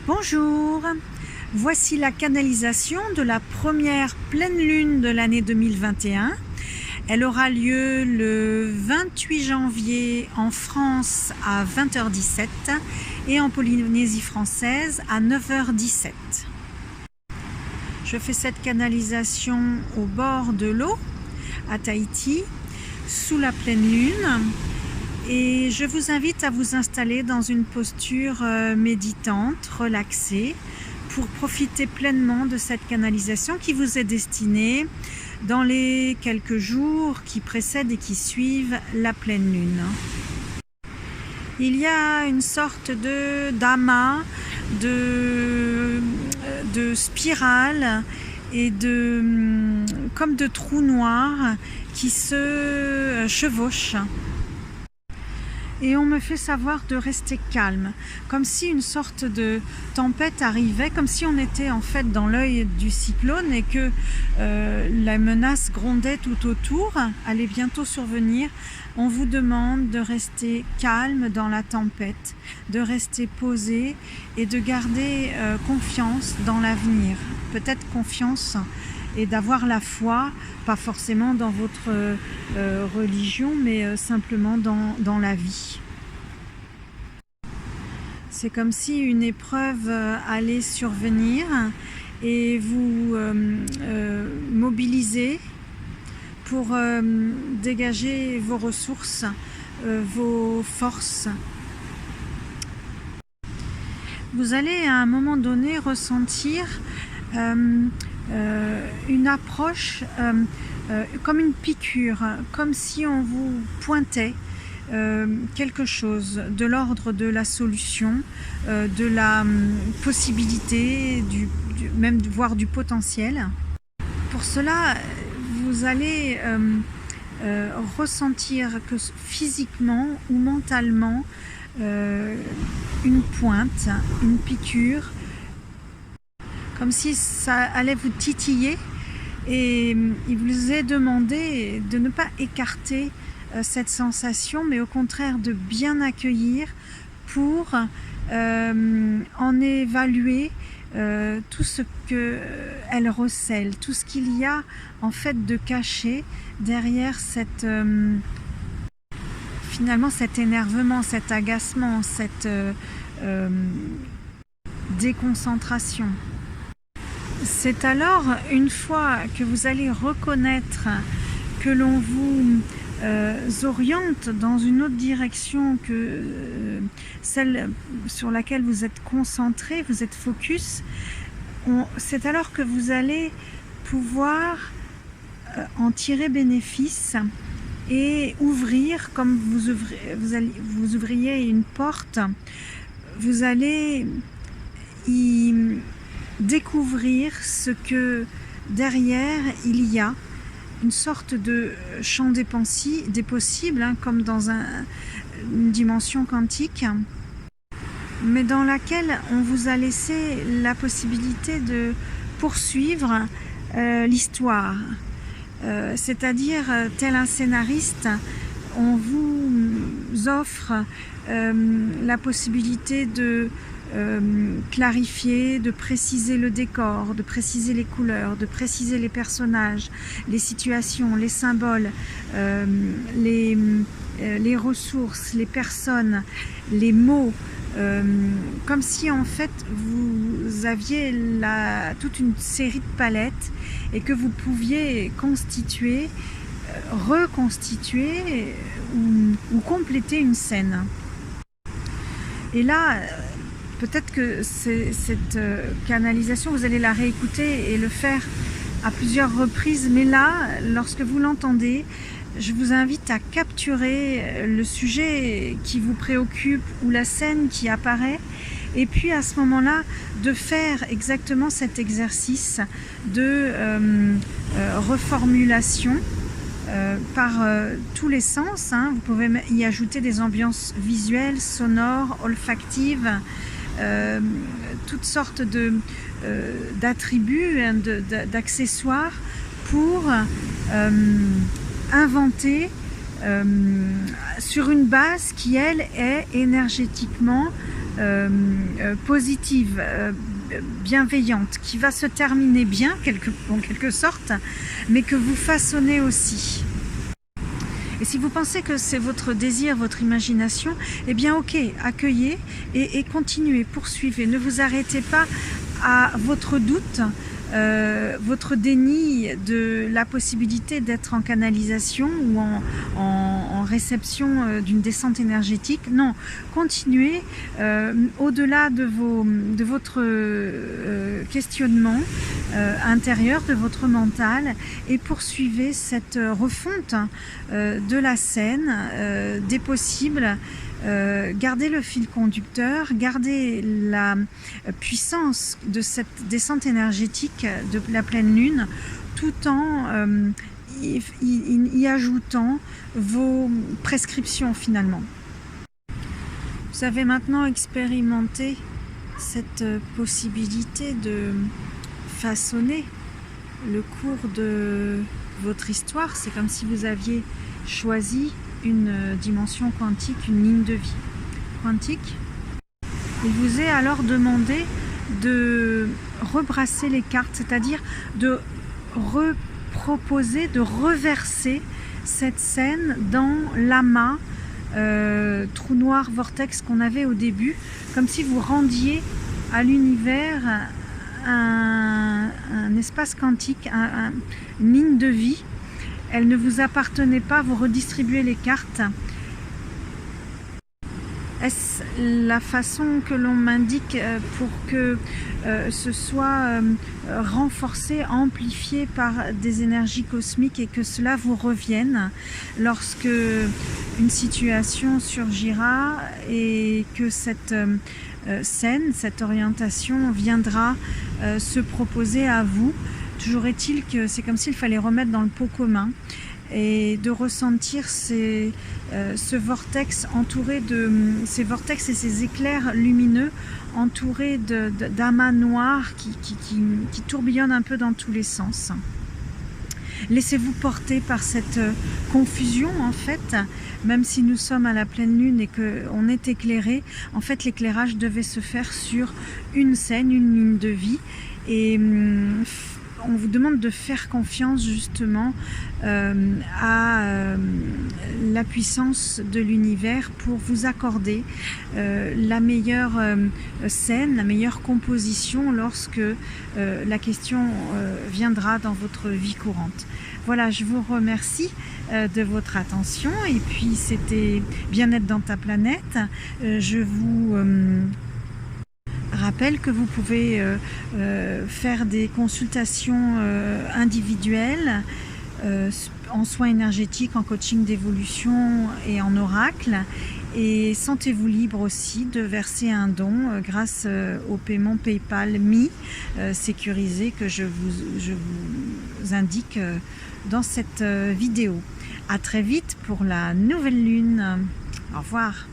Bonjour, voici la canalisation de la première pleine lune de l'année 2021. Elle aura lieu le 28 janvier en France à 20h17 et en Polynésie française à 9h17. Je fais cette canalisation au bord de l'eau à Tahiti, sous la pleine lune. Et je vous invite à vous installer dans une posture méditante, relaxée, pour profiter pleinement de cette canalisation qui vous est destinée dans les quelques jours qui précèdent et qui suivent la pleine lune. Il y a une sorte d'amas, de spirale et comme de trous noirs qui se chevauchent. Et on me fait savoir de rester calme, comme si une sorte de tempête arrivait, comme si on était en fait dans l'œil du cyclone et que la menace grondait tout autour, allait bientôt survenir. On vous demande de rester calme dans la tempête, de rester posé et de garder confiance dans l'avenir. Peut-être confiance et d'avoir la foi, pas forcément dans votre religion, mais simplement dans la vie. C'est comme si une épreuve allait survenir et vous mobiliser pour dégager vos ressources, vos forces. Vous allez à un moment donné ressentir une approche comme une piqûre, comme si on vous pointait quelque chose de l'ordre de la solution, de la possibilité, même voire du potentiel. Pour cela, vous allez ressentir que physiquement ou mentalement, une pointe, une piqûre, comme si ça allait vous titiller, et il vous est demandé de ne pas écarter cette sensation, mais au contraire de bien accueillir pour en évaluer tout ce qu'elle recèle, tout ce qu'il y a en fait de caché derrière finalement cet énervement, cet agacement, cette déconcentration. C'est alors, une fois que vous allez reconnaître que l'on vous oriente dans une autre direction que celle sur laquelle vous êtes concentré, vous êtes focus, c'est alors que vous allez pouvoir en tirer bénéfice et ouvrir, comme vous ouvriez une porte, vous allez y découvrir ce que derrière il y a, une sorte de champ des possibles, comme dans une dimension quantique, mais dans laquelle on vous a laissé la possibilité de poursuivre l'histoire. C'est-à-dire, tel un scénariste, on vous offre la possibilité de clarifier, de préciser le décor, de préciser les couleurs, de préciser les personnages, les situations, les symboles, les ressources, les personnes, les mots, comme si en fait vous aviez toute une série de palettes et que vous pouviez constituer, reconstituer ou compléter une scène. Et là, peut-être que cette canalisation, vous allez la réécouter et le faire à plusieurs reprises. Mais là, lorsque vous l'entendez, je vous invite à capturer le sujet qui vous préoccupe ou la scène qui apparaît. Et puis à ce moment-là, de faire exactement cet exercice de reformulation par tous les sens. Vous pouvez y ajouter des ambiances visuelles, sonores, olfactives, toutes sortes d'attributs, d'accessoires pour inventer sur une base qui, elle, est énergétiquement positive, bienveillante, qui va se terminer bien, en quelque sorte, mais que vous façonnez aussi. Et si vous pensez que c'est votre désir, votre imagination, eh bien ok, accueillez et continuez, poursuivez. Ne vous arrêtez pas à votre doute, votre déni de la possibilité d'être en canalisation ou en réception d'une descente énergétique. Non, continuez au-delà de votre questionnement intérieur, de votre mental, et poursuivez cette refonte de la scène, des possibles. Gardez le fil conducteur, gardez la puissance de cette descente énergétique de la pleine lune, tout en y ajoutant vos prescriptions finalement. Vous avez maintenant expérimenté cette possibilité de façonner le cours de votre histoire. C'est comme si vous aviez choisi une dimension quantique, une ligne de vie quantique. Il vous est alors demandé de rebrasser les cartes, c'est-à-dire de reproposer, de reverser cette scène dans l'amas, trou noir, vortex qu'on avait au début, comme si vous rendiez à l'univers un espace quantique, une ligne de vie. Elle ne vous appartenait pas, vous redistribuez les cartes. Est-ce la façon que l'on m'indique pour que ce soit renforcé, amplifié par des énergies cosmiques et que cela vous revienne lorsque une situation surgira et que cette scène, cette orientation viendra se proposer à vous? Toujours est-il que c'est comme s'il fallait remettre dans le pot commun et de ressentir ce vortex entouré de ces vortex et ces éclairs lumineux entourés d'amas noirs qui tourbillonnent un peu dans tous les sens. Laissez-vous porter par cette confusion en fait, même si nous sommes à la pleine lune et qu'on est éclairé, en fait l'éclairage devait se faire sur une scène, une ligne de vie, et on vous demande de faire confiance justement à la puissance de l'univers pour vous accorder la meilleure scène, la meilleure composition lorsque la question viendra dans votre vie courante. Voilà, je vous remercie de votre attention, et puis c'était Bien-être dans ta planète. Je vous rappelle que vous pouvez faire des consultations individuelles en soins énergétiques, en coaching d'évolution et en oracle. Et sentez-vous libre aussi de verser un don grâce au paiement PayPal sécurisé que je vous indique dans cette vidéo. À très vite pour la nouvelle lune. Au revoir.